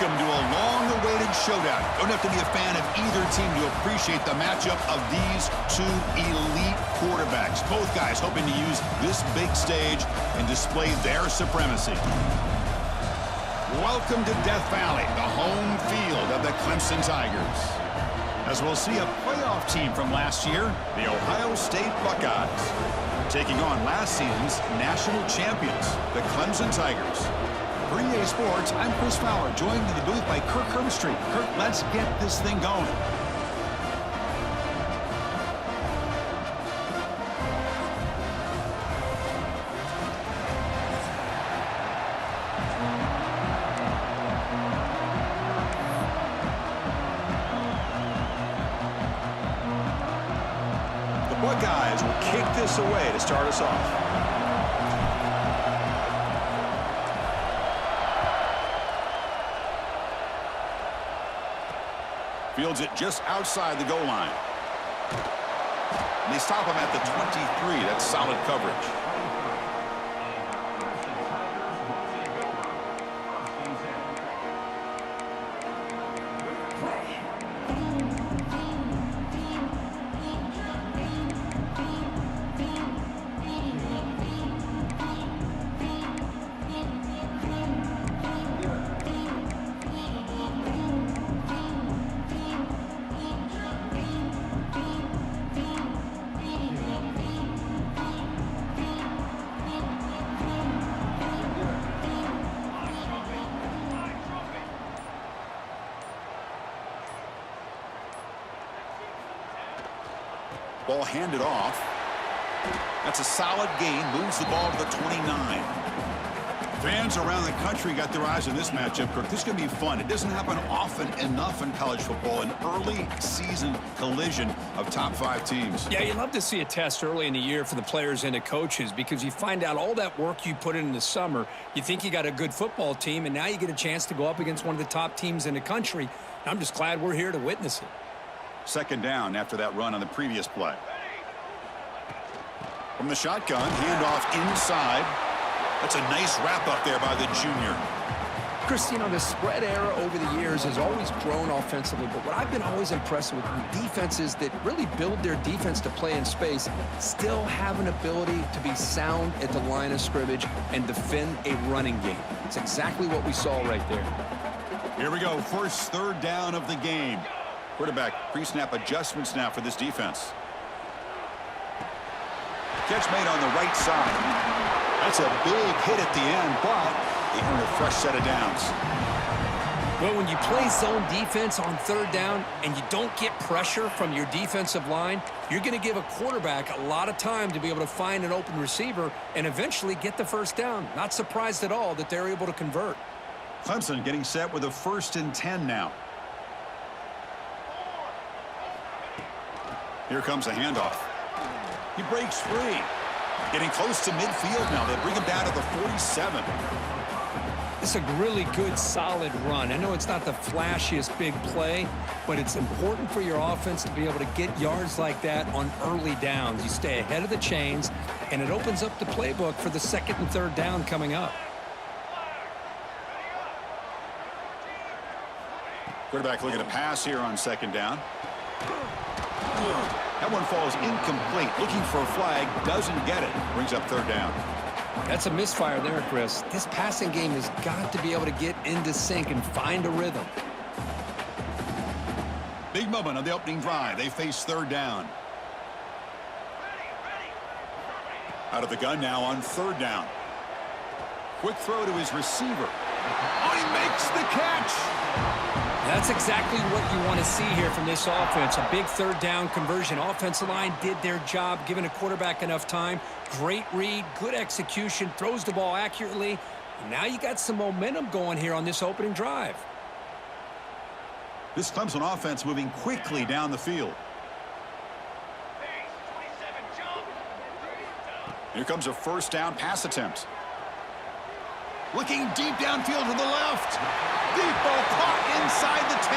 Welcome to a long-awaited showdown. Don't have to be a fan of either team to appreciate the matchup of these two elite quarterbacks. Both guys hoping to use this big stage and display their supremacy. Welcome to Death Valley, the home field of the Clemson Tigers. As we'll see a playoff team from last year, the Ohio State Buckeyes, taking on last season's national champions, the Clemson Tigers. For EA Sports, I'm Chris Fowler, joined in the booth by Kirk Herbstreit. Kirk, let's get this thing going. The Buckeyes will kick this away to start us off. Fields it just outside the goal line. And they stop him at the 23. That's solid coverage. Ball handed off. That's a solid gain. Moves the ball to the 29. Fans around the country got their eyes on this matchup, Kirk. This is going to be fun. It doesn't happen often enough in college football, an early season collision of top 5 teams. Yeah, you love to see a test early in the year for the players and the coaches because you find out all that work you put in the summer. You think you got a good football team, and now you get a chance to go up against one of the top teams in the country. I'm just glad we're here to witness it. Second down after that run on the previous play. From the shotgun, handoff inside. That's a nice wrap up there by the junior. Chris, you know, the spread era over the years has always grown offensively, but what I've been always impressed with defenses that really build their defense to play in space still have an ability to be sound at the line of scrimmage and defend a running game. It's exactly what we saw right there. Here we go, first third down of the game. Quarterback pre-snap adjustments now for this defense. Catch made on the right side. That's a big hit at the end, but they earn a fresh set of downs. Well, when you play zone defense on third down and you don't get pressure from your defensive line, you're going to give a quarterback a lot of time to be able to find an open receiver and eventually get the first down. Not surprised at all that they're able to convert. Clemson getting set with a 1st and 10 now. Here comes a handoff. He breaks free. Getting close to midfield now. They bring him down to the 47. It's a really good, solid run. I know it's not the flashiest big play, but it's important for your offense to be able to get yards like that on early downs. You stay ahead of the chains, and it opens up the playbook for the second and third down coming up. Quarterback looking to pass here on second down. That one falls incomplete. Looking for a flag. Doesn't get it. Brings up third down. That's a misfire there, Chris. This passing game has got to be able to get into sync and find a rhythm. Big moment on the opening drive. They face third down. Out of the gun now on third down. Quick throw to his receiver. Oh, he makes the catch. That's exactly what you want to see here from this offense. A big third down conversion. Offensive line did their job, giving a quarterback enough time. Great read, good execution, throws the ball accurately. And now you got some momentum going here on this opening drive. This Clemson offense moving quickly down the field. Here comes a first down pass attempt. Looking deep downfield to the left. Deep ball caught inside the 10.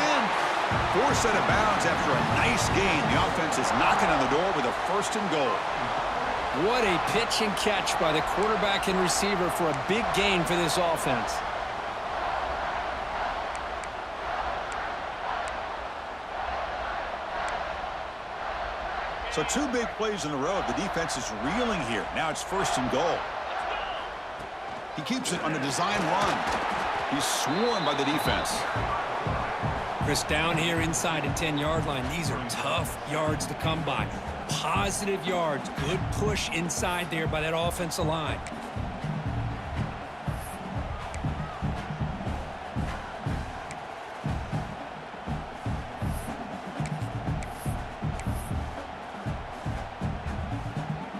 Forced out of bounds after a nice gain. The offense is knocking on the door with a 1st and goal. What a pitch and catch by the quarterback and receiver for a big gain for this offense. So 2 big plays in a row. The defense is reeling here. Now it's 1st and goal. He keeps it on the design run. He's swarmed by the defense. Chris, down here inside the 10-yard line, these are tough yards to come by. Positive yards. Good push inside there by that offensive line.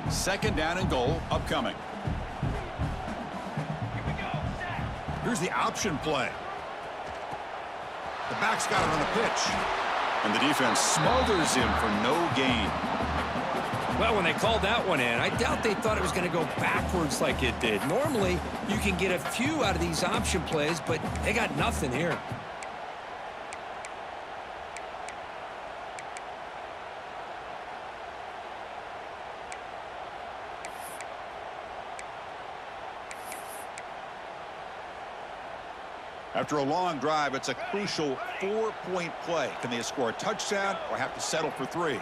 Second down and goal upcoming. Here's the option play. The back's got it on the pitch. And the defense smothers him for no gain. Well, when they called that one in, I doubt they thought it was going to go backwards like it did. Normally, you can get a few out of these option plays, but they got nothing here. After a long drive, it's a crucial 4-point play. Can they score a touchdown or have to settle for 3?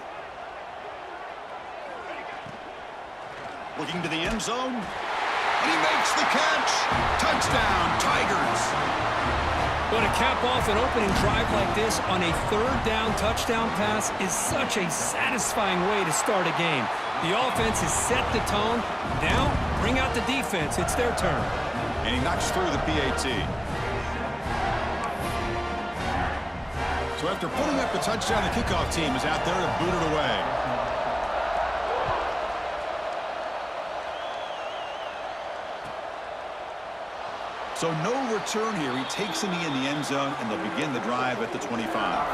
Looking to the end zone. And he makes the catch. Touchdown, Tigers. But to cap off an opening drive like this on a 3rd down touchdown pass is such a satisfying way to start a game. The offense has set the tone. Now, bring out the defense. It's their turn. And he knocks through the PAT. So after putting up the touchdown, the kickoff team is out there to boot it away. So no return here. He takes a knee in the end zone, and they'll begin the drive at the 25.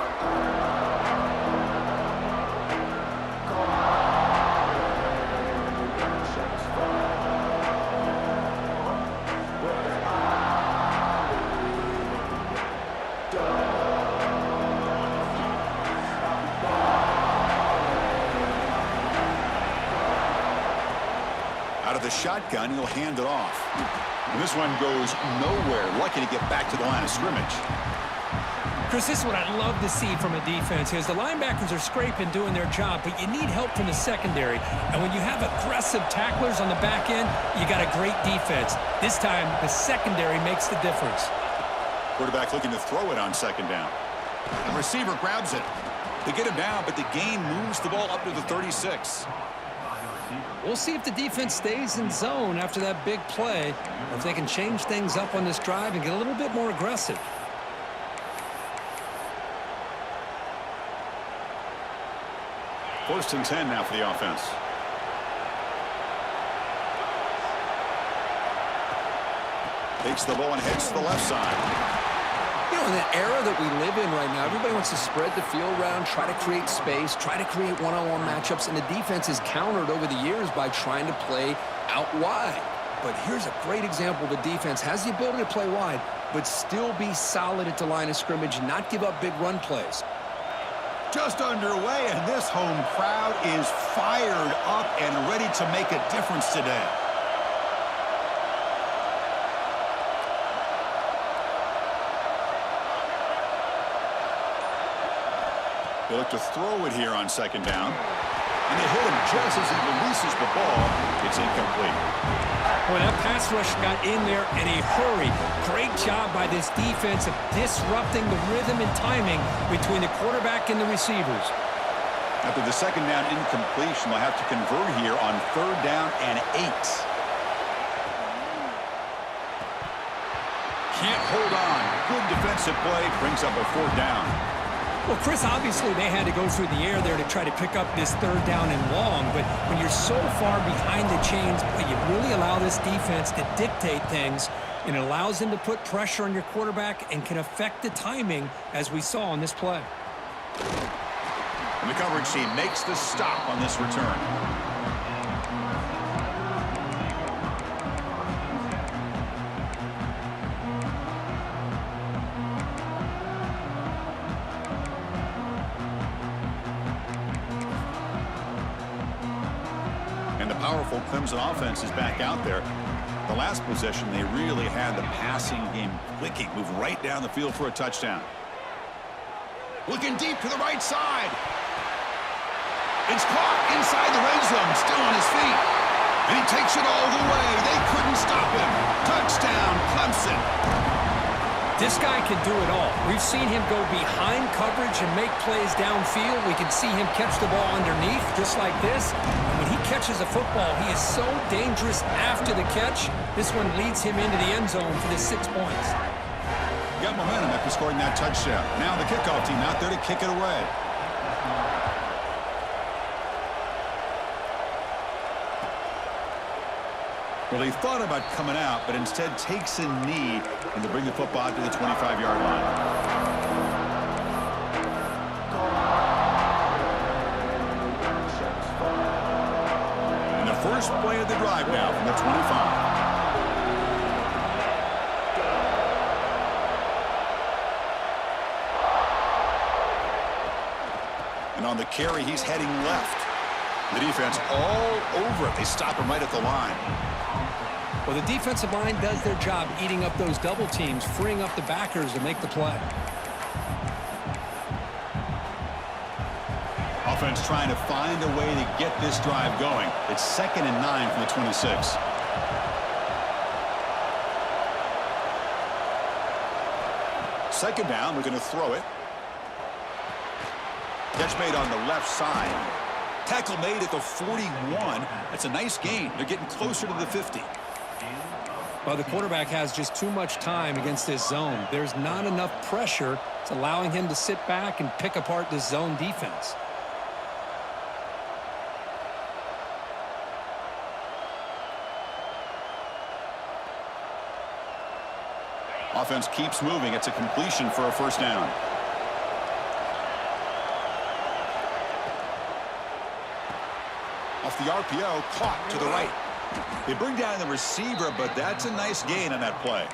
Out of the shotgun, he'll hand it off. And this one goes nowhere. Lucky to get back to the line of scrimmage. Chris, this is what I love to see from a defense is the linebackers are scraping, doing their job, but you need help from the secondary. And when you have aggressive tacklers on the back end, you got a great defense. This time, the secondary makes the difference. Quarterback looking to throw it on 2nd down. The receiver grabs it. They get him down, but the gain moves the ball up to the 36. We'll see if the defense stays in zone after that big play, or if they can change things up on this drive and get a little bit more aggressive. First and 10 now for the offense. Takes the ball and heads to the left side. You know, in the era that we live in right now, everybody wants to spread the field around, try to create space, try to create one-on-one matchups, and the defense is countered over the years by trying to play out wide. But here's a great example. The defense has the ability to play wide, but still be solid at the line of scrimmage and not give up big run plays. Just underway, and this home crowd is fired up and ready to make a difference today. They look to throw it here on 2nd down. And they hit him just as he releases the ball. It's incomplete. Boy, that pass rush got in there in a hurry. Great job by this defense of disrupting the rhythm and timing between the quarterback and the receivers. After the 2nd down incompletion, they'll have to convert here on 3rd down and 8. Can't hold on. Good defensive play. Brings up a 4th down. Well, Chris, obviously they had to go through the air there to try to pick up this 3rd down and long, but when you're so far behind the chains, you really allow this defense to dictate things, and it allows them to put pressure on your quarterback and can affect the timing, as we saw on this play. And the coverage team makes the stop on this return. Powerful Clemson offense is back out there. The last possession, they really had the passing game clicking. Move right down the field for a touchdown. Looking deep to the right side. It's caught inside the red zone, still on his feet. And he takes it all the way. They couldn't stop him. Touchdown, Clemson. This guy can do it all. We've seen him go behind coverage and make plays downfield. We can see him catch the ball underneath, just like this. And when he catches a football, he is so dangerous after the catch. This one leads him into the end zone for the 6 points. Got momentum after scoring that touchdown. Now the kickoff team out there to kick it away. Well, he thought about coming out, but instead takes a knee and to bring the football to the 25-yard line. And the first play of the drive now from the 25. And on the carry, he's heading left. The defense all over it. They stop him right at the line. Well, the defensive line does their job eating up those double teams, freeing up the backers to make the play. Offense trying to find a way to get this drive going. It's 2nd and 9 from the 26. Second down, we're going to throw it. Catch made on the left side. Tackle made at the 41. That's a nice gain. They're getting closer to the 50. Well, the quarterback has just too much time against this zone. There's not enough pressure. It's allowing him to sit back and pick apart this zone defense. Offense keeps moving. It's a completion for a first down. Off the RPO, caught to the right. They bring down the receiver, but that's a nice gain on that play.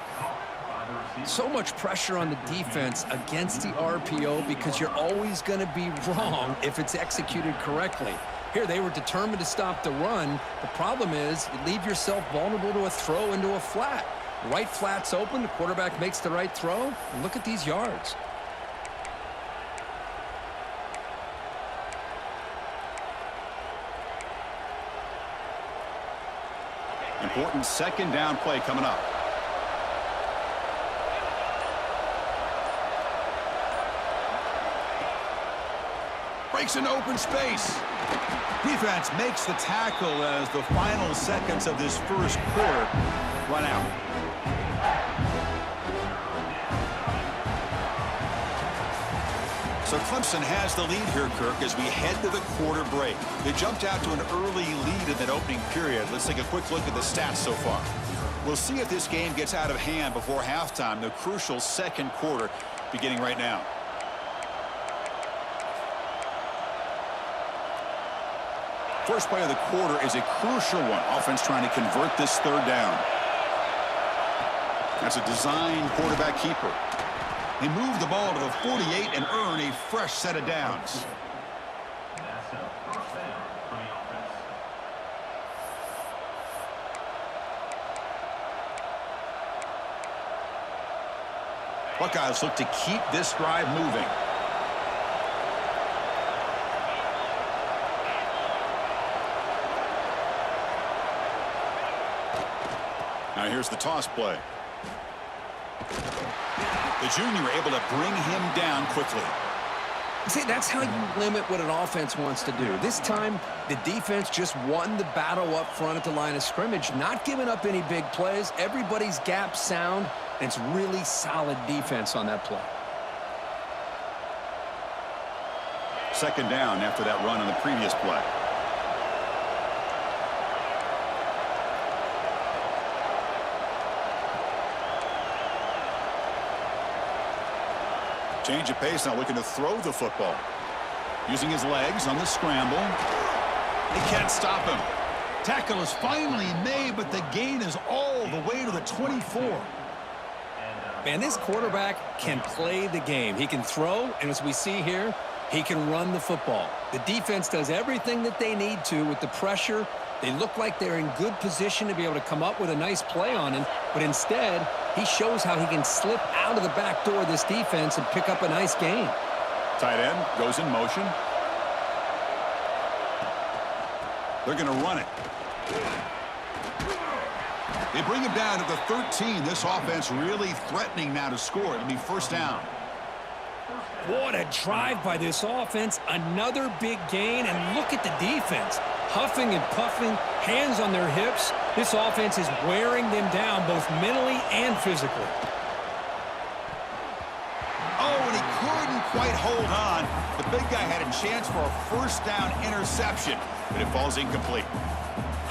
So much pressure on the defense against the RPO because you're always going to be wrong if it's executed correctly. Here, they were determined to stop the run. The problem is you leave yourself vulnerable to a throw into a flat. Right flat's open, the quarterback makes the right throw, and look at these yards. Important second down play coming up. Breaks into open space. Defense makes the tackle as the final seconds of this first quarter run out. So Clemson has the lead here, Kirk, as we head to the quarter break. They jumped out to an early lead in that opening period. Let's take a quick look at the stats so far. We'll see if this game gets out of hand before halftime, the crucial second quarter beginning right now. First play of the quarter is a crucial one. Offense trying to convert this third down. That's a design quarterback keeper. They move the ball to the 48 and earn a fresh set of downs. Buckeyes look to keep this drive moving. Now here's the toss play. The junior able to bring him down quickly. See, that's how you limit what an offense wants to do. This time, the defense just won the battle up front at the line of scrimmage, not giving up any big plays. Everybody's gap sound, and it's really solid defense on that play. Second down after that run on the previous play. Change of pace, now looking to throw the football. Using his legs on the scramble. They can't stop him. Tackle is finally made, but the gain is all the way to the 24. Man, this quarterback can play the game. He can throw, and as we see here, he can run the football. The defense does everything that they need to with the pressure. They look like they're in good position to be able to come up with a nice play on him, but instead, he shows how he can slip out of the back door of this defense and pick up a nice gain. Tight end goes in motion. They're going to run it. They bring him down to the 13. This offense really threatening now to score. It'll be first down. What a drive by this offense. Another big gain, and look at the defense. Huffing and puffing, hands on their hips. This offense is wearing them down both mentally and physically. Oh, and he couldn't quite hold on. The big guy had a chance for a first down interception, but it falls incomplete.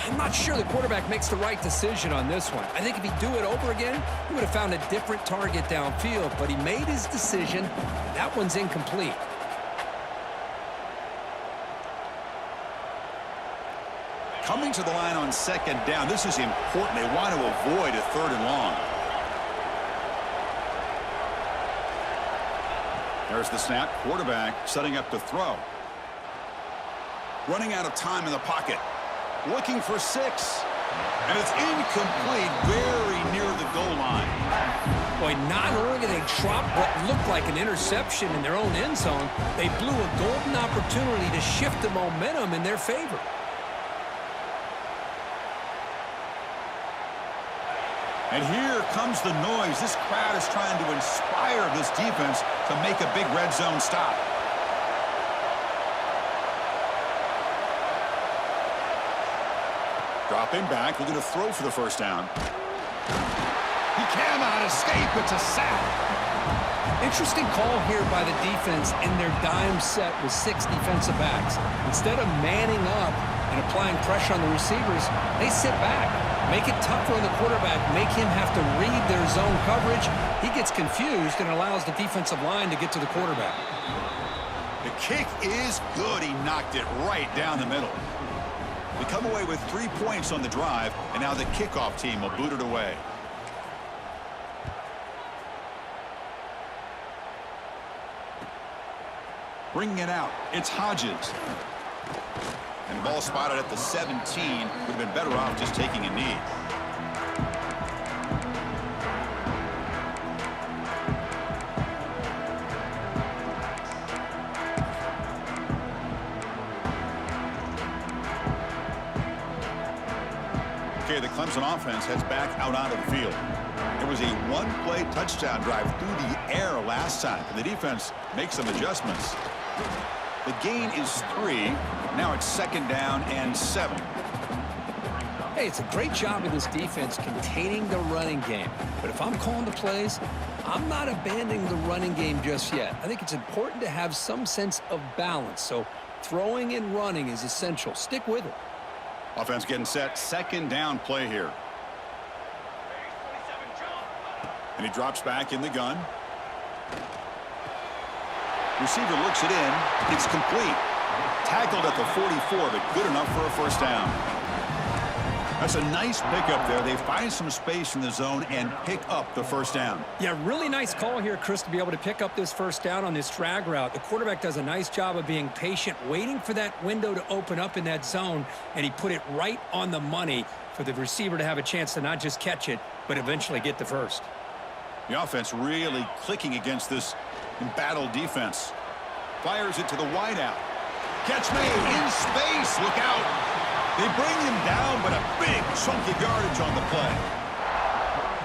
I'm not sure the quarterback makes the right decision on this one. I think if he'd do it over again, he would have found a different target downfield, but he made his decision. That one's incomplete. Coming to the line on second down, this is important. They want to avoid a third and long. There's the snap. Quarterback setting up to throw. Running out of time in the pocket. Looking for 6. And it's incomplete, very near the goal line. Boy, not only did they drop what looked like an interception in their own end zone, they blew a golden opportunity to shift the momentum in their favor. And here comes the noise. This crowd is trying to inspire this defense to make a big red zone stop. Dropping back, looking to throw for the first down. He cannot escape. It's a sack. Interesting call here by the defense in their dime set with 6 defensive backs. Instead of manning up and applying pressure on the receivers, they sit back, make it tougher on the quarterback, make him have to read their zone coverage. He gets confused and allows the defensive line to get to the quarterback. The kick is good. He knocked it right down the middle. We come away with 3 points on the drive, and now the kickoff team will boot it away. Bringing it out, it's Hodges. And the ball spotted at the 17. Would have been better off just taking a knee. Okay, the Clemson offense heads back out onto the field. It was a one-play touchdown drive through the air last time. And the defense makes some adjustments. The gain is 3. Now it's second down and 7. Hey, it's a great job of this defense containing the running game. But if I'm calling the plays, I'm not abandoning the running game just yet. I think it's important to have some sense of balance. So throwing and running is essential. Stick with it. Offense getting set. Second down play here. And he drops back in the gun. Receiver looks it in. It's complete. Tackled at the 44, but good enough for a first down. That's a nice pickup there. They find some space in the zone and pick up the first down. Yeah, really nice call here, Chris, to be able to pick up this first down on this drag route. The quarterback does a nice job of being patient, waiting for that window to open up in that zone, and he put it right on the money for the receiver to have a chance to not just catch it, but eventually get the first. The offense really clicking against this embattled defense. Fires it to the wideout. Catch made in space. Look out. They bring him down, but a big chunk of yardage on the play.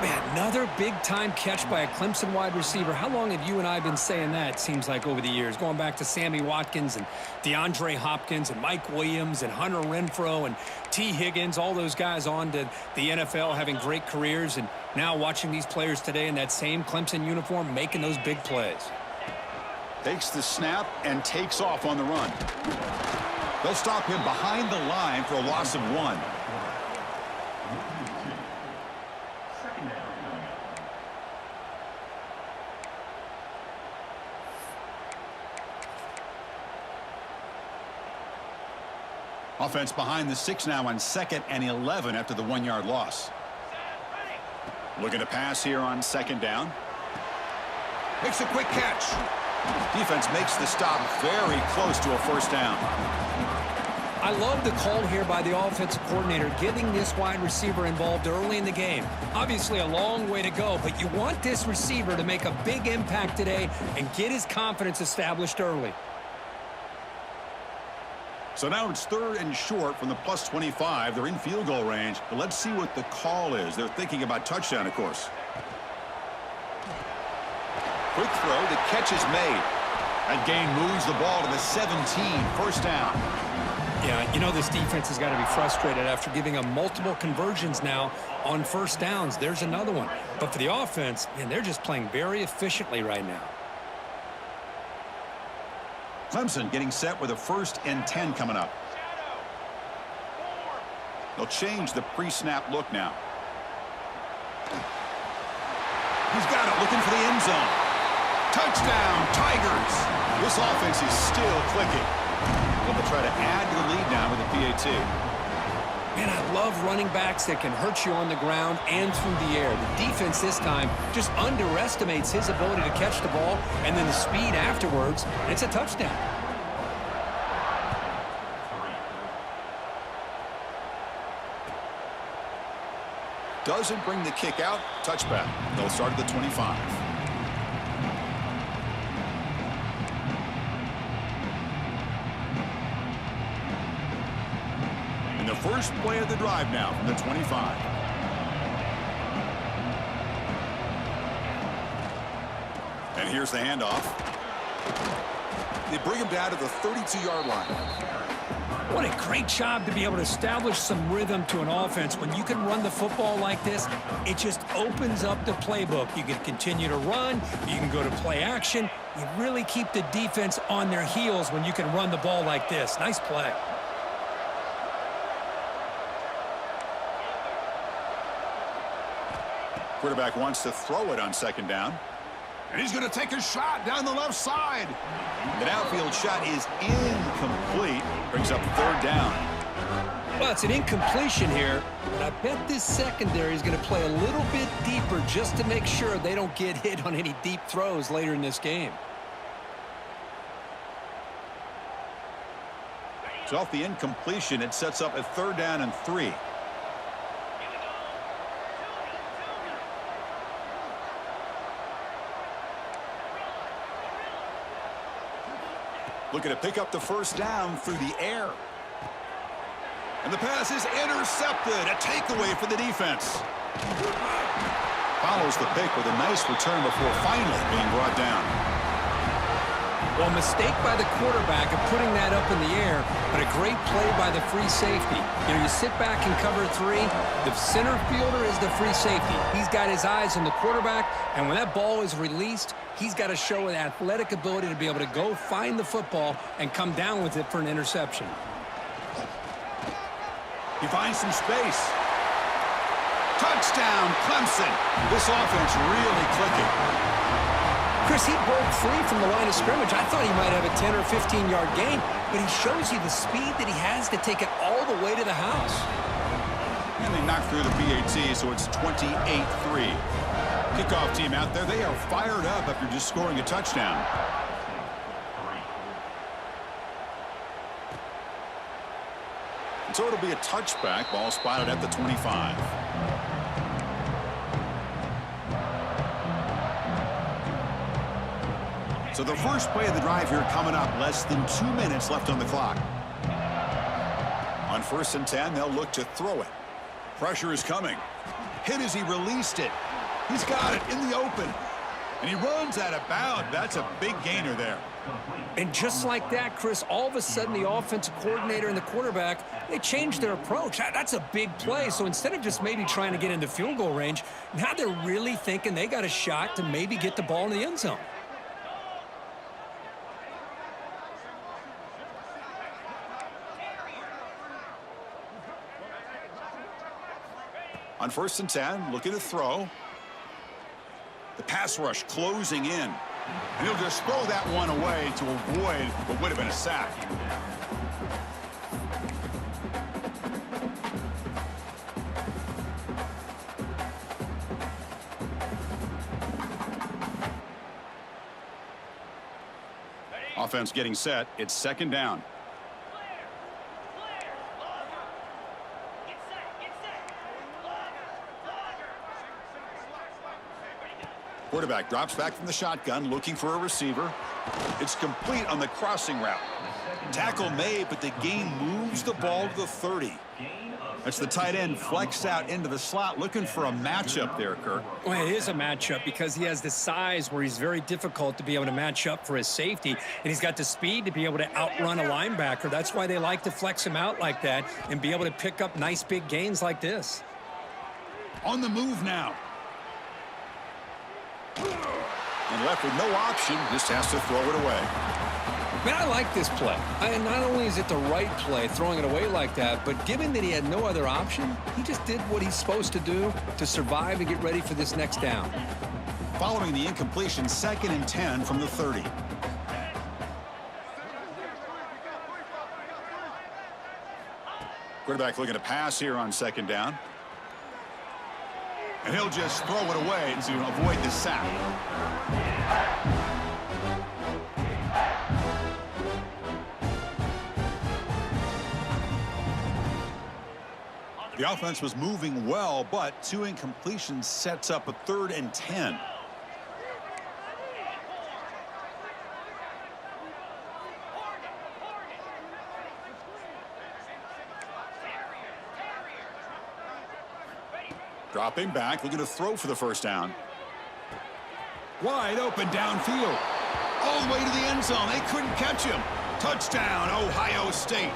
Man, another big-time catch by a Clemson wide receiver. How long have you and I been saying that, it seems like, over the years? Going back to Sammy Watkins and DeAndre Hopkins and Mike Williams and Hunter Renfrow and T. Higgins, all those guys on to the NFL having great careers, and now watching these players today in that same Clemson uniform making those big plays. Takes the snap and takes off on the run. They'll stop him behind the line for a loss of 1. Offense behind the 6 now on 2nd and 11 after the 1-yard loss. Looking to pass here on 2nd down. Makes a quick catch. Defense makes the stop very close to a first down. I love the call here by the offensive coordinator, getting this wide receiver involved early in the game. Obviously a long way to go, but you want this receiver to make a big impact today and get his confidence established early. So now it's 3rd and short from the plus 25. They're in field goal range. But let's see what the call is. They're thinking about touchdown, of course. Quick throw. The catch is made. That gain moves the ball to the 17. First down. Yeah, you know this defense has got to be frustrated after giving them multiple conversions now on first downs. There's another one. But for the offense, man, they're just playing very efficiently right now. Clemson getting set with a 1st and 10 coming up. They'll change the pre-snap look now. He's got it, looking for the end zone. Touchdown, Tigers! This offense is still clicking. They'll try to add to the lead now with a PAT. Man, I love running backs that can hurt you on the ground and through the air. The defense this time just underestimates his ability to catch the ball, and then the speed afterwards, it's a touchdown. Doesn't bring the kick out. Touchback. They'll start at the 25. The first play of the drive now from the 25. And here's the handoff. They bring him down to the 32-yard line. What a great job to be able to establish some rhythm to an offense. When you can run the football like this, it just opens up the playbook. You can continue to run. You can go to play action. You really keep the defense on their heels when you can run the ball like this. Nice play. Quarterback wants to throw it on 2nd down. And he's going to take a shot down the left side. The downfield shot is incomplete. Brings up 3rd down. Well, it's an incompletion here, but I bet this secondary is going to play a little bit deeper just to make sure they don't get hit on any deep throws later in this game. So off the incompletion, it sets up a 3rd down and 3. Looking to pick up the 1st down through the air. And the pass is intercepted. A takeaway for the defense. Follows the pick with a nice return before finally being brought down. Well, a mistake by the quarterback of putting that up in the air, but a great play by the free safety. You know, you sit back and cover 3. The center fielder is the free safety. He's got his eyes on the quarterback, and when that ball is released, he's got to show an athletic ability to be able to go find the football and come down with it for an interception. He finds some space. Touchdown, Clemson. This offense really clicking. Chris, he broke free from the line of scrimmage. I thought he might have a 10 or 15-yard gain, but he shows you the speed that he has to take it all the way to the house. And they knock through the PAT, so it's 28-3. Kickoff team out there, they are fired up after just scoring a touchdown. And so it'll be a touchback. Ball spotted at the 25. So the first play of the drive here coming up. Less than 2 minutes left on the clock. On 1st and 10, they'll look to throw it. Pressure is coming. Hit as he released it. He's got it in the open. And he runs out of bounds. That's a big gainer there. And just like that, Chris, all of a sudden the offensive coordinator and the quarterback, they changed their approach. That's a big play. So instead of just maybe trying to get into field goal range, now they're really thinking they got a shot to maybe get the ball in the end zone. On 1st and 10, looking to throw. The pass rush closing in. And he'll just throw that one away to avoid what would have been a sack. Offense getting set. It's 2nd down. Quarterback drops back from the shotgun, looking for a receiver. It's complete on the crossing route. Tackle made, but the gain moves the ball to the 30. That's the tight end flexed out into the slot, looking for a matchup there, Kirk. Well, it is a matchup because he has the size where he's very difficult to be able to match up for his safety, and he's got the speed to be able to outrun a linebacker. That's why they like to flex him out like that and be able to pick up nice big gains like this. On the move now. And left with no option, just has to throw it away. Man, I like this play. And not only is it the right play, throwing it away like that, but given that he had no other option, he just did what he's supposed to do to survive and get ready for this next down. Following the incompletion, 2nd and 10 from the 30. Quarterback looking to pass here on 2nd down. And he'll just throw it away to avoid the sack. The offense was moving well, but 2 incompletions sets up a 3rd and 10. Dropping back, looking to throw for the 1st down. Wide open downfield. All the way to the end zone. They couldn't catch him. Touchdown, Ohio State.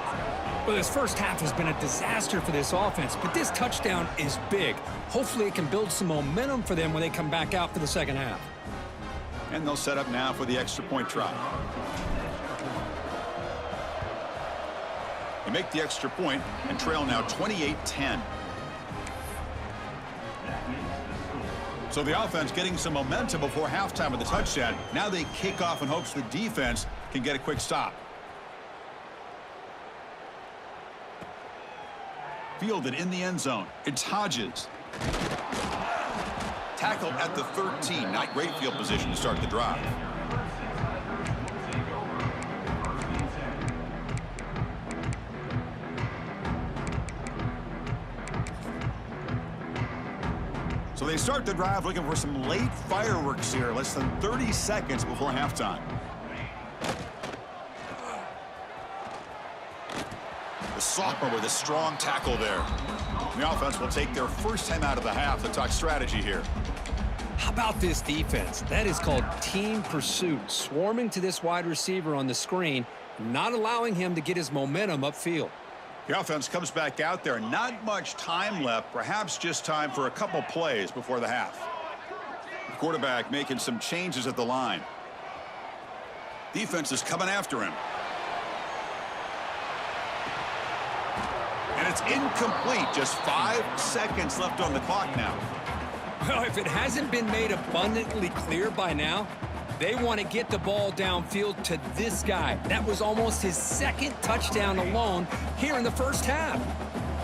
Well, this first half has been a disaster for this offense, but this touchdown is big. Hopefully it can build some momentum for them when they come back out for the second half. And they'll set up now for the extra point try. They make the extra point and trail now 28-10. So the offense getting some momentum before halftime with the touchdown. Now they kick off in hopes the defense can get a quick stop. Fielded in the end zone. It's Hodges. Tackled at the 13. Not great field position to start the drive. So they start the drive looking for some late fireworks here. Less than 30 seconds before halftime. The sophomore with a strong tackle there. The offense will take their first time out of the half to talk strategy here. How about this defense? That is called team pursuit. Swarming to this wide receiver on the screen, not allowing him to get his momentum upfield. The offense comes back out there. Not much time left. Perhaps just time for a couple plays before the half. The quarterback making some changes at the line. Defense is coming after him. And it's incomplete. Just 5 seconds left on the clock now. Well, if it hasn't been made abundantly clear by now, they want to get the ball downfield to this guy. That was almost his 2nd touchdown alone here in the first half.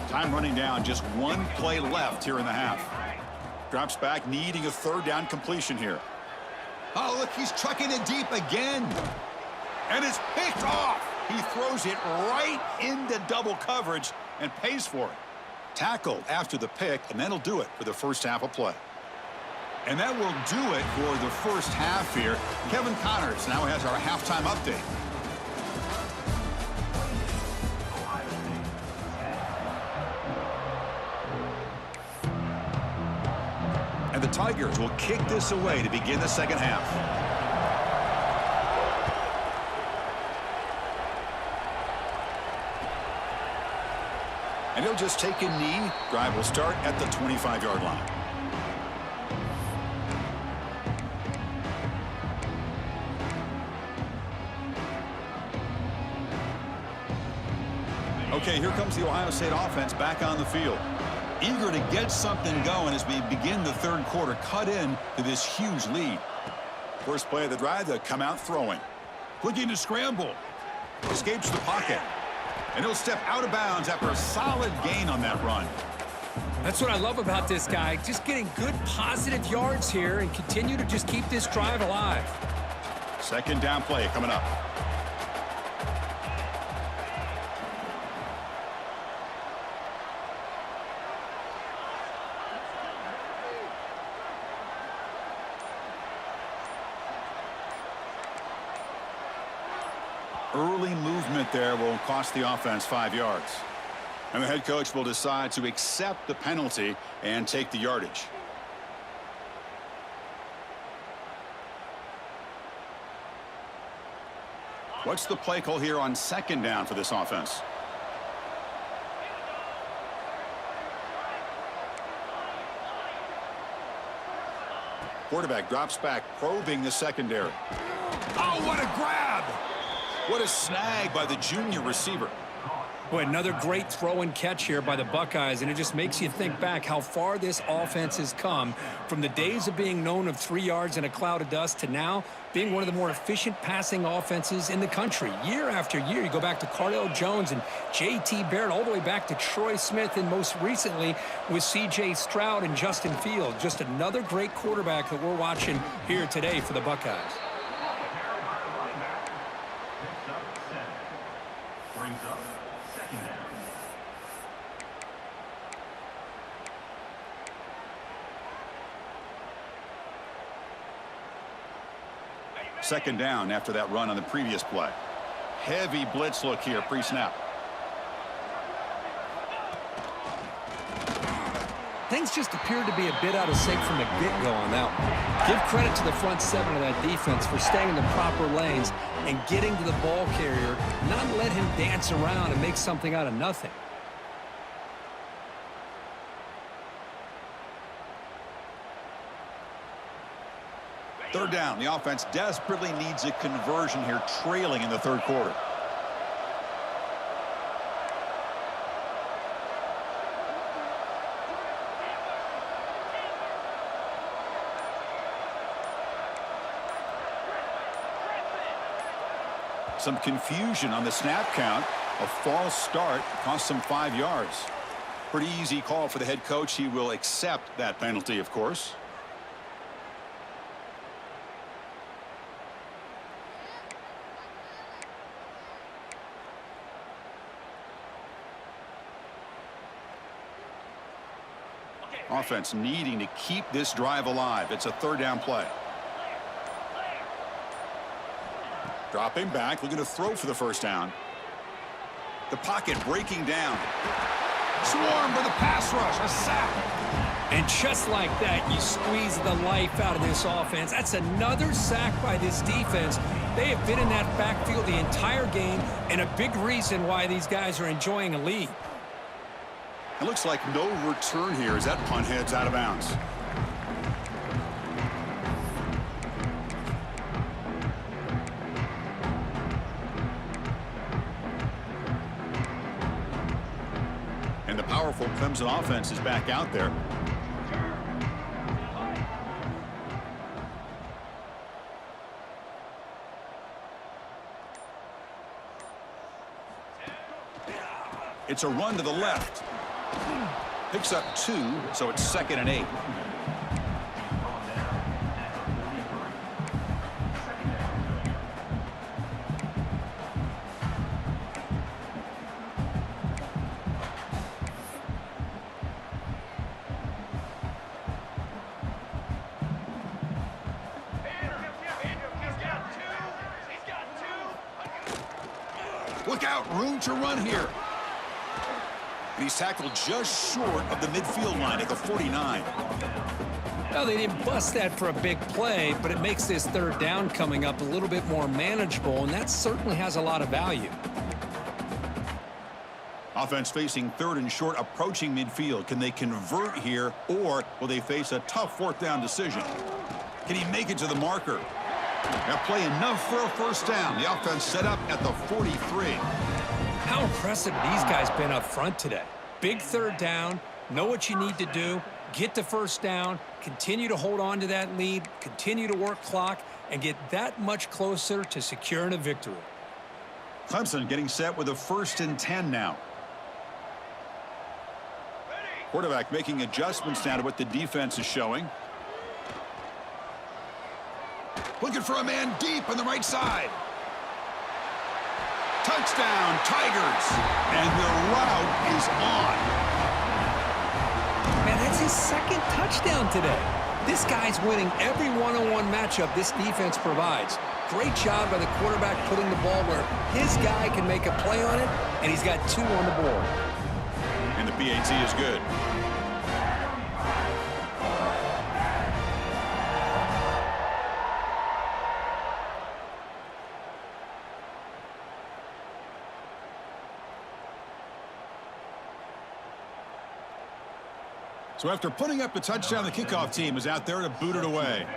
Time running down. Just 1 play left here in the half. Drops back, needing a 3rd down completion here. Oh, look, he's trucking it deep again. And it's picked off. He throws it right into double coverage and pays for it. Tackled after the pick, and that'll do it for the first half of play. And that will do it for the first half here. Kevin Connors now has our halftime update. And the Tigers will kick this away to begin the second half. And he'll just take a knee. Drive will start at the 25-yard line. Okay, here comes the Ohio State offense back on the field. Eager to get something going as we begin the 3rd quarter. Cut in to this huge lead. First play of the drive, they'll come out throwing. Looking to scramble. Escapes the pocket. And he'll step out of bounds after a solid gain on that run. That's what I love about this guy. Just getting good positive yards here and continue to just keep this drive alive. 2nd down play coming up. Early movement there will cost the offense 5 yards. And the head coach will decide to accept the penalty and take the yardage. What's the play call here on 2nd down for this offense? Quarterback drops back, probing the secondary. Oh, what a grab! What a snag by the junior receiver. Boy, another great throw and catch here by the Buckeyes, and it just makes you think back how far this offense has come from the days of being known of 3 yards in a cloud of dust to now being one of the more efficient passing offenses in the country. Year after year, you go back to Cardell Jones and J.T. Barrett, all the way back to Troy Smith, and most recently with C.J. Stroud and Justin Fields. Just another great quarterback that we're watching here today for the Buckeyes. Second down after that run on the previous play. Heavy blitz look here pre-snap. Things just appeared to be a bit out of sync from the get-go on that one. Give credit to the front 7 of that defense for staying in the proper lanes and getting to the ball carrier, not let him dance around and make something out of nothing. Third down. The offense desperately needs a conversion here, trailing in the third quarter. Some confusion on the snap count. A false start cost him 5 yards. Pretty easy call for the head coach. He will accept that penalty, of course. Offense needing to keep this drive alive. It's a third down play. Dropping back, looking to throw for the first down. The pocket breaking down. Swarmed with a pass rush, a sack. And just like that, you squeeze the life out of this offense. That's another sack by this defense. They have been in that backfield the entire game, and a big reason why these guys are enjoying a lead. It looks like no return here as that punt heads out of bounds. And the powerful Clemson offense is back out there. It's a run to the left. Picks up 2, so it's 2nd and 8. Look out, room to run here. He's tackled just short of the midfield line at the 49. Well, they didn't bust that for a big play, but it makes this third down coming up a little bit more manageable, and that certainly has a lot of value. Offense facing 3rd and short, approaching midfield. Can they convert here, or will they face a tough 4th down decision? Can he make it to the marker? That play enough for a first down. The offense set up at the 43. How impressive have these guys been up front today? Big third down, know what you need to do, get the first down, continue to hold on to that lead, continue to work clock, and get that much closer to securing a victory. Clemson getting set with a 1st and 10 now. Quarterback making adjustments now to what the defense is showing. Looking for a man deep on the right side. Touchdown, Tigers. And the route is on. Man, that's his 2nd touchdown today. This guy's winning every one-on-one matchup this defense provides. Great job by the quarterback putting the ball where his guy can make a play on it, and he's got 2 on the board. And the PAT is good. So after putting up the touchdown, the kickoff team is out there to boot it away.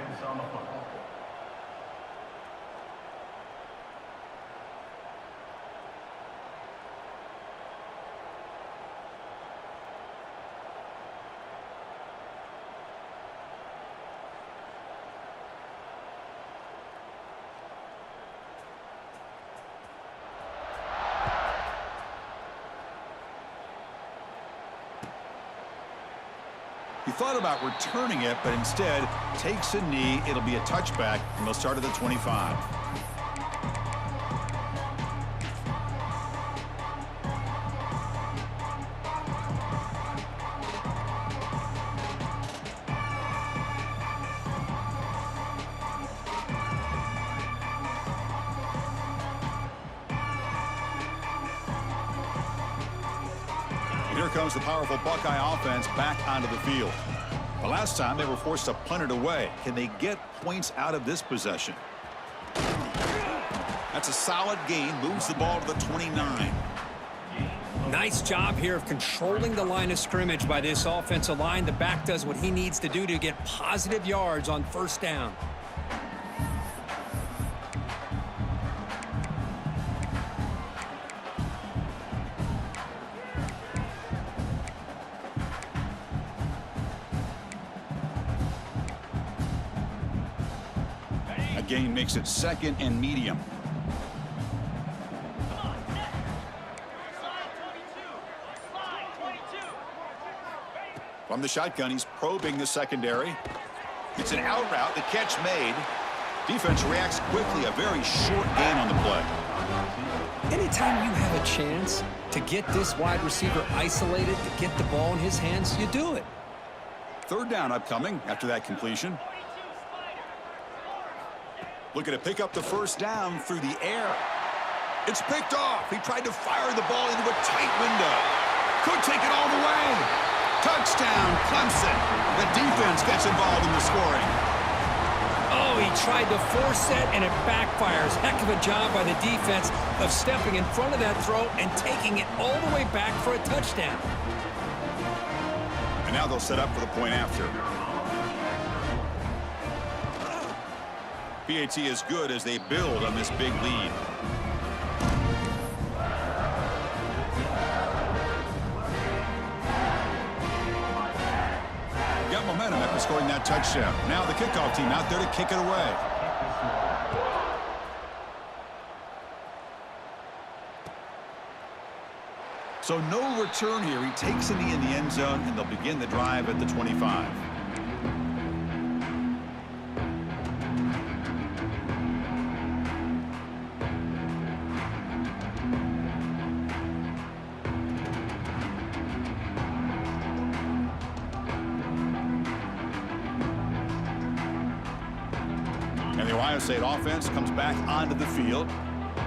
He thought about returning it, but instead takes a knee. It'll be a touchback, and they'll start at the 25. Here comes the powerful Buckeye offense back onto the field. The last time they were forced to punt it away. Can they get points out of this possession? That's a solid gain. Moves the ball to the 29. Nice job here of controlling the line of scrimmage by this offensive line. The back does what he needs to do to get positive yards on first down. Gain makes it 2nd and medium. From the shotgun, he's probing the secondary. It's an out route. The catch made. Defense reacts quickly. A very short gain on the play. Anytime you have a chance to get this wide receiver isolated, to get the ball in his hands, you do it. 3rd down upcoming after that completion. Looking to pick up the first down through the air. It's picked off. He tried to fire the ball into a tight window. Could take it all the way. Touchdown, Clemson. The defense gets involved in the scoring. Oh, he tried to force it, and it backfires. Heck of a job by the defense of stepping in front of that throw and taking it all the way back for a touchdown. And now they'll set up for the point after. PAT is good as they build on this big lead. Got momentum after scoring that touchdown. Now the kickoff team out there to kick it away. So no return here. He takes a knee in the end zone, and they'll begin the drive at the 25. And the Ohio State offense comes back onto the field.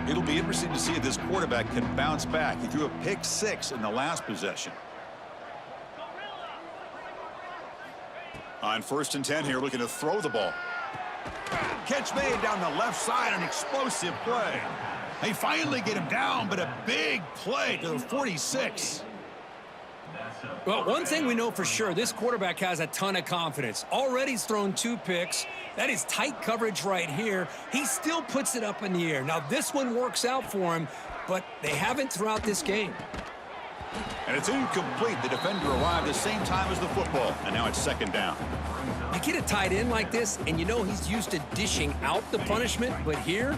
It'll be interesting to see if this quarterback can bounce back. He threw a pick-6 in the last possession. On 1st and 10 here, looking to throw the ball. Catch made down the left side, an explosive play. They finally get him down, but a big play to the 46. Well, one thing we know for sure, this quarterback has a ton of confidence. Already he's thrown 2 picks. That is tight coverage right here. He still puts it up in the air. Now, this one works out for him, but they haven't throughout this game. And it's incomplete. The defender arrived the same time as the football, and now it's 2nd down. You get a tight end like this, and you know he's used to dishing out the punishment, but here,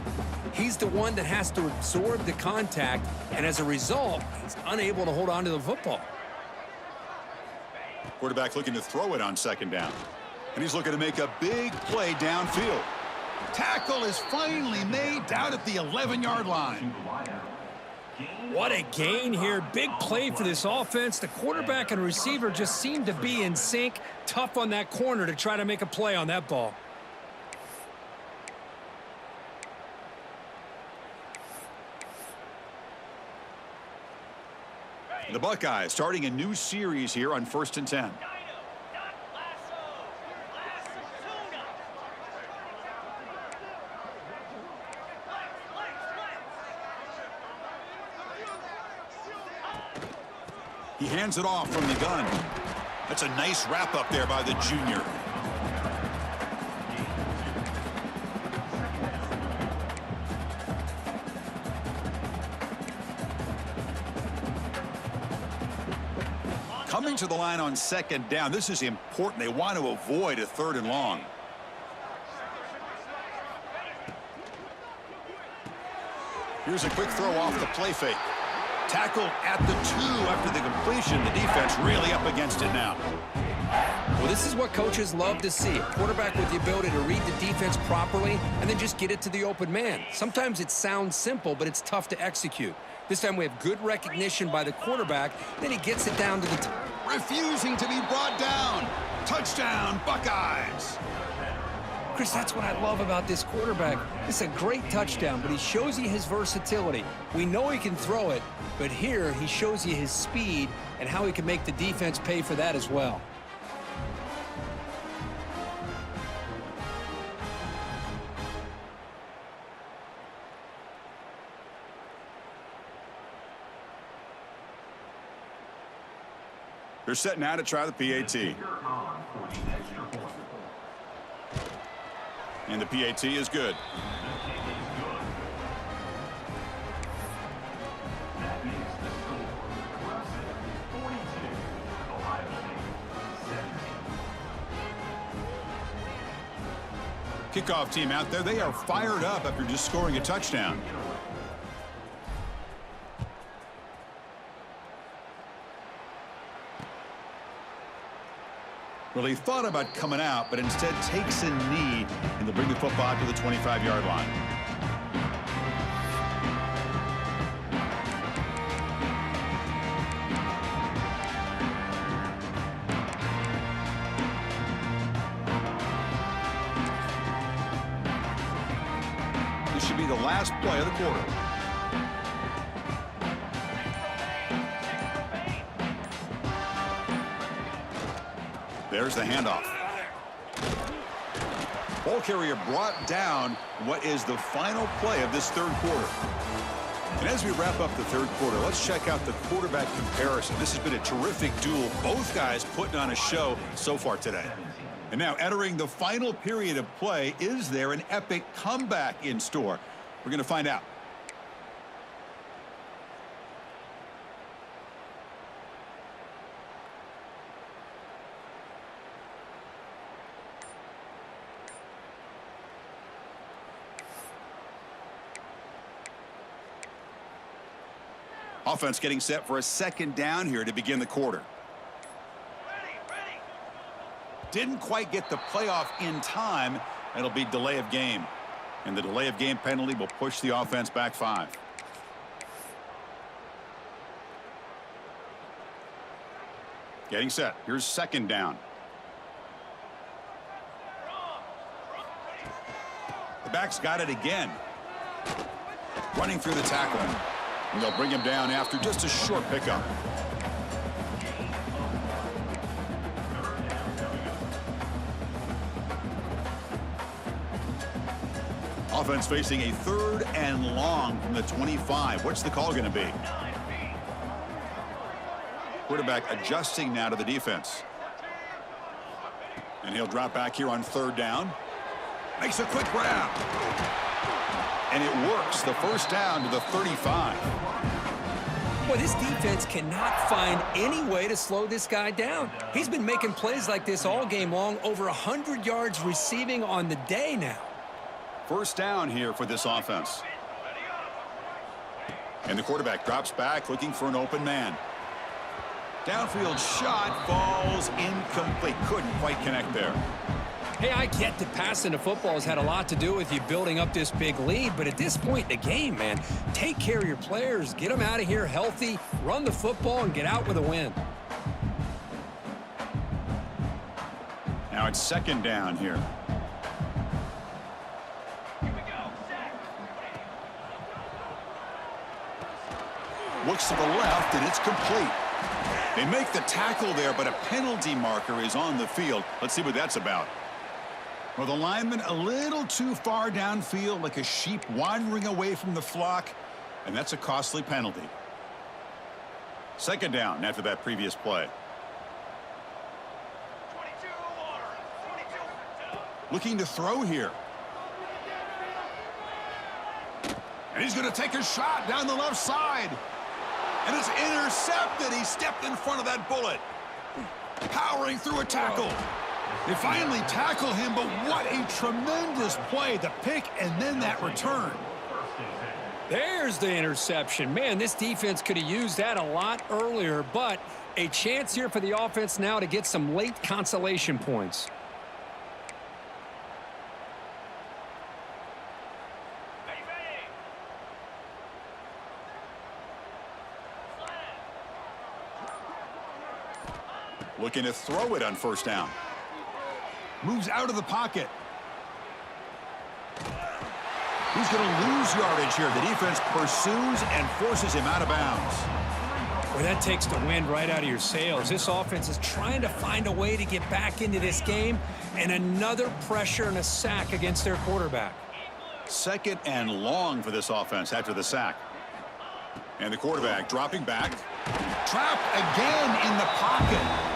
he's the one that has to absorb the contact, and as a result, he's unable to hold on to the football. Quarterback looking to throw it on 2nd down. And he's looking to make a big play downfield. Tackle is finally made down at the 11-yard line. What a gain here. Big play for this offense. The quarterback and receiver just seem to be in sync. Tough on that corner to try to make a play on that ball. The Buckeyes starting a new series here on 1st and 10. He hands it off from the gun. That's a nice wrap up there by the junior. Coming to the line on 2nd down. This is important. They want to avoid a 3rd and long. Here's a quick throw off the play fake. Tackled at the 2 after the completion. The defense really up against it now. Well, this is what coaches love to see. A quarterback with the ability to read the defense properly and then just get it to the open man. Sometimes it sounds simple, but it's tough to execute. This time we have good recognition by the quarterback. Then he gets it down to the refusing to be brought down. Touchdown, Buckeyes. Chris, that's what I love about this quarterback. It's a great touchdown, but he shows you his versatility. We know he can throw it, but here he shows you his speed and how he can make the defense pay for that as well. They're set now to try the PAT. And the PAT is good. Kickoff team out there. They are fired up after just scoring a touchdown. Well, he thought about coming out, but instead takes a knee, and they'll bring the football to the 25-yard line. This should be the last play of the quarter. There's the handoff. Ball carrier brought down what is the final play of this 3rd quarter. And as we wrap up the 3rd quarter, let's check out the quarterback comparison. This has been a terrific duel. Both guys putting on a show so far today. And now entering the final period of play, is there an epic comeback in store? We're going to find out. Offense getting set for a 2nd down here to begin the quarter. Didn't quite get the playoff in time. It'll be delay of game. And the delay of game penalty will push the offense back 5. Getting set. Here's 2nd down. The back's got it again. Running through the tackle. And they'll bring him down after just a short pickup. Offense facing a 3rd and long from the 25. What's the call going to be? Quarterback adjusting now to the defense. And he'll drop back here on 3rd down. Makes a quick grab. And it works. The 1st down to the 35. Boy, this defense cannot find any way to slow this guy down. He's been making plays like this all game long, over 100 yards receiving on the day now. 1st down here for this offense. And the quarterback drops back looking for an open man. Downfield shot falls incomplete. Couldn't quite connect there. Hey, I get that passing the football has had a lot to do with you building up this big lead, but at this point in the game, man, take care of your players, get them out of here healthy, run the football, and get out with a win. Now it's 2nd down here. Looks to the left, and it's complete. They make the tackle there, but a penalty marker is on the field. Let's see what that's about. Well, the lineman a little too far downfield, like a sheep wandering away from the flock, and that's a costly penalty. Second down after that previous play. Looking to throw here. And he's going to take a shot down the left side. And it's intercepted. He stepped in front of that bullet. Powering through a tackle. They finally tackle him, but what a tremendous play. The pick and then that return. There's the interception. Man, this defense could have used that a lot earlier, but a chance here for the offense now to get some late consolation points. Looking to throw it on first down. Moves out of the pocket. He's going to lose yardage here. The defense pursues and forces him out of bounds. Well, that takes the wind right out of your sails. This offense is trying to find a way to get back into this game, and another pressure and a sack against their quarterback. Second and long for this offense after the sack. And the quarterback dropping back. Trapped again in the pocket.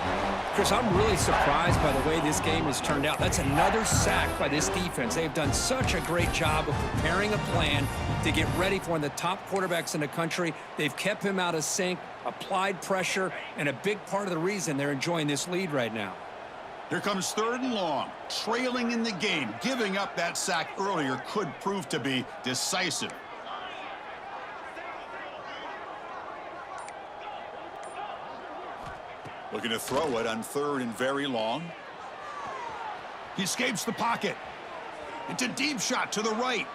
Chris, I'm really surprised by the way this game has turned out. That's another sack by this defense. They've done such a great job of preparing a plan to get ready for one of the top quarterbacks in the country. They've kept him out of sync, applied pressure, and a big part of the reason they're enjoying this lead right now. Here comes third and long. Trailing in the game. Giving up that sack earlier could prove to be decisive. Looking to throw it on third and very long. He escapes the pocket. It's a deep shot to the right.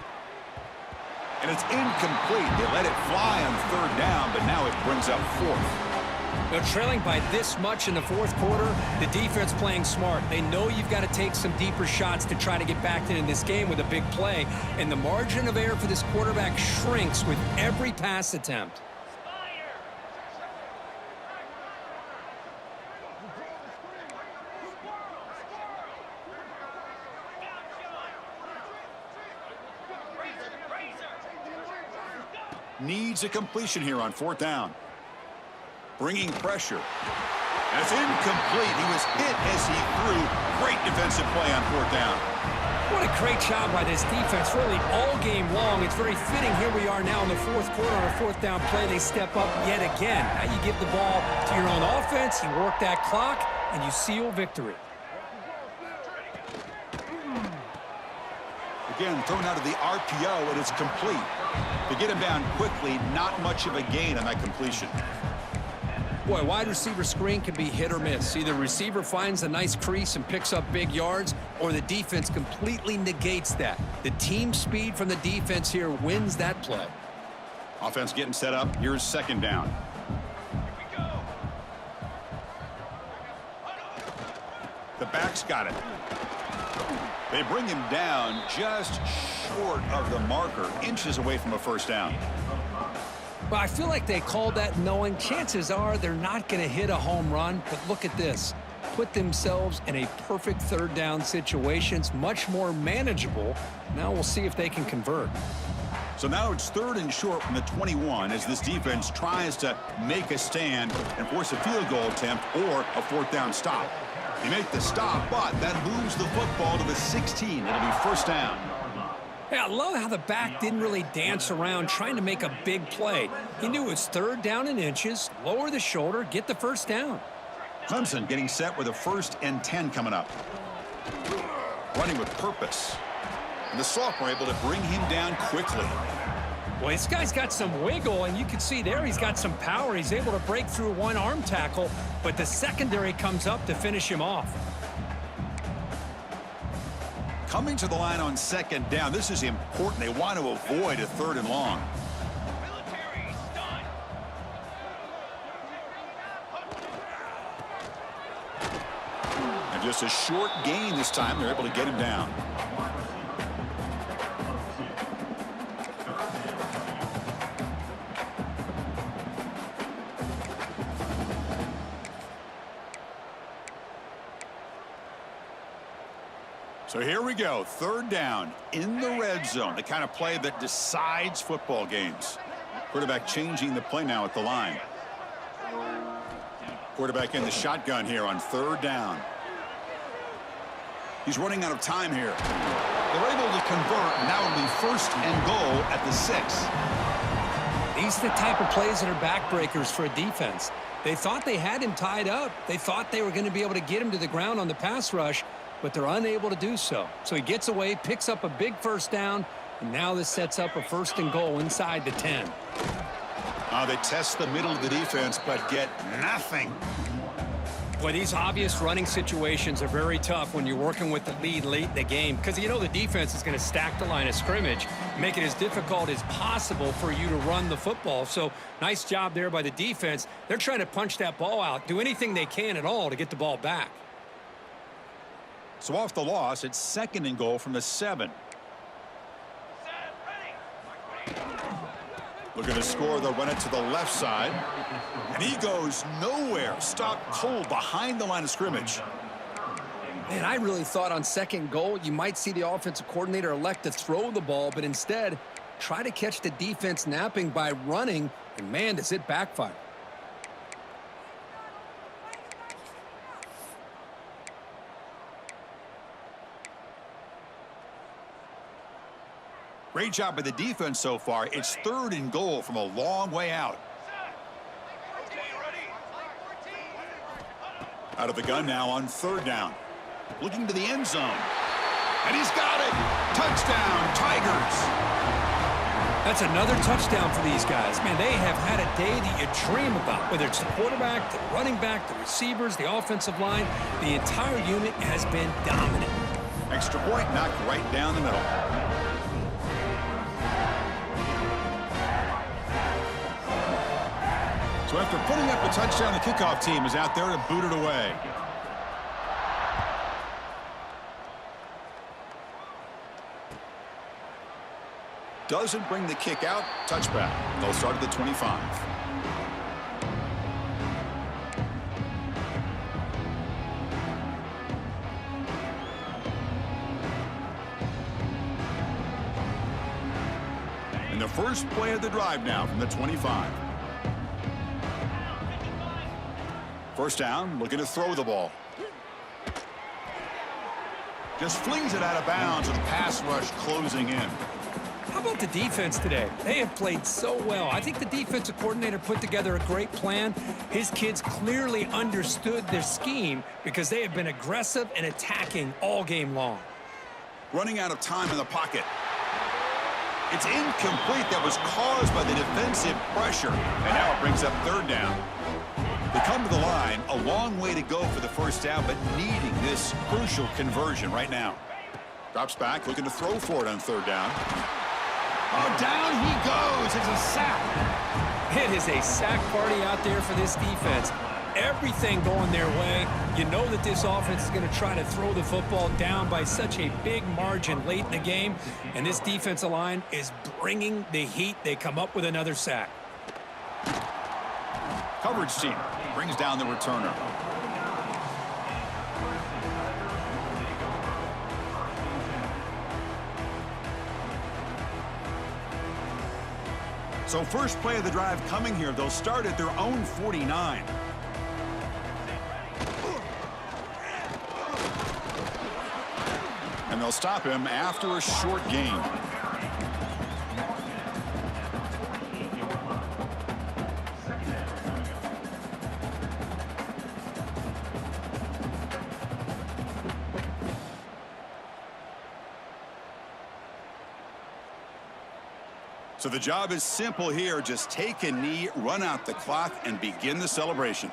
And it's incomplete. They let it fly on third down, but now it brings up fourth. Now, trailing by this much in the fourth quarter, the defense playing smart. They know you've got to take some deeper shots to try to get back in this game with a big play. And the margin of error for this quarterback shrinks with every pass attempt. Needs a completion here on fourth down. Bringing pressure. And it's incomplete. He was hit as he threw. Great defensive play on fourth down. What a great job by this defense, really all game long. It's very fitting. Here we are now in the fourth quarter on a fourth down play. They step up yet again. Now you give the ball to your own offense, you work that clock, and you seal victory. Again, thrown out of the RPO, and it's complete. To get him down quickly, not much of a gain on that completion. Boy, wide receiver screen can be hit or miss. Either receiver finds a nice crease and picks up big yards, or the defense completely negates that. The team speed from the defense here wins that play. Offense getting set up. Here's second down. The back's got it. They bring him down just short of the marker, inches away from a first down. Well, I feel like they called that knowing chances are they're not going to hit a home run, but look at this. Put themselves in a perfect third down situation. It's much more manageable. Now we'll see if they can convert. So now it's third and short from the 21 as this defense tries to make a stand and force a field goal attempt or a fourth down stop. They make the stop, but that moves the football to the 16. It'll be first down. Yeah, I love how the back didn't really dance around trying to make a big play. He knew it was third down in inches, lower the shoulder, get the first down. Clemson getting set with a 1st and 10 coming up. Running with purpose. And the sophomore able to bring him down quickly. Well, this guy's got some wiggle, and you can see there he's got some power. He's able to break through one arm tackle, but the secondary comes up to finish him off. Coming to the line on second down. This is important. They want to avoid a third and long. And just a short gain this time. They're able to get him down. So here we go, third down in the red zone, the kind of play that decides football games. Quarterback changing the play now at the line. Quarterback in the shotgun here on third down. He's running out of time here. They're able to convert, and now it'll be first and goal at the 6. These are the type of plays that are backbreakers for a defense. They thought they had him tied up. They thought they were going to be able to get him to the ground on the pass rush, but they're unable to do so. So he gets away, picks up a big first down, and now this sets up a first and goal inside the 10. They test the middle of the defense, but get nothing. Boy, these obvious running situations are very tough when you're working with the lead late in the game because you know the defense is going to stack the line of scrimmage, make it as difficult as possible for you to run the football. So nice job there by the defense. They're trying to punch that ball out, do anything they can at all to get the ball back. So off the loss, it's second and goal from the 7. Looking to score, they'll run it to the left side. And he goes nowhere. Stopped cold behind the line of scrimmage. Man, I really thought on second goal you might see the offensive coordinator elect to throw the ball, but instead try to catch the defense napping by running, and man, does it backfire. Great job by the defense so far. It's third and goal from a long way out. Out of the gun now on third down. Looking to the end zone. And he's got it. Touchdown, Tigers. That's another touchdown for these guys. Man, they have had a day that you dream about, whether it's the quarterback, the running back, the receivers, the offensive line. The entire unit has been dominant. Extra point knocked right down the middle. So after putting up a touchdown, the kickoff team is out there to boot it away. Doesn't bring the kick out. Touchback. They'll start at the 25. And the first play of the drive now from the 25. First down, looking to throw the ball. Just flings it out of bounds with the pass rush closing in. How about the defense today? They have played so well. I think the defensive coordinator put together a great plan. His kids clearly understood their scheme because they have been aggressive and attacking all game long. Running out of time in the pocket. It's incomplete. That was caused by the defensive pressure. And now it brings up third down. They come to the line, a long way to go for the first down, but needing this crucial conversion right now. Drops back, looking to throw for it on third down. Oh, down he goes. It's a sack. It is a sack party out there for this defense. Everything going their way. You know that this offense is going to try to throw the football down by such a big margin late in the game, and this defensive line is bringing the heat. They come up with another sack. Coverage team brings down the returner. So first play of the drive coming here. They'll start at their own 49. And they'll stop him after a short gain. So the job is simple here. Just take a knee, run out the clock, and begin the celebration.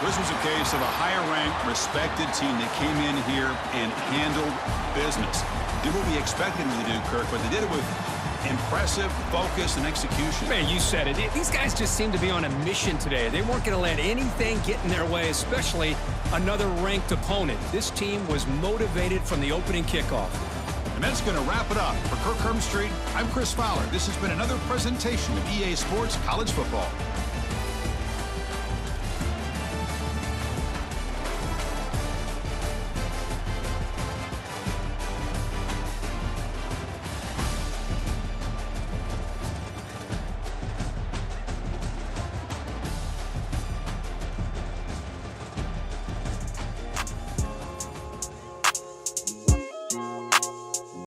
This was a case of a higher-ranked, respected team that came in here and handled business. Did what we expected them to do, Kirk, but they did it with impressive focus and execution. Man, you said it. These guys just seem to be on a mission today. They weren't going to let anything get in their way, especially another ranked opponent. This team was motivated from the opening kickoff. And that's going to wrap it up. For Kirk Street, I'm Chris Fowler. This has been another presentation of EA Sports College Football.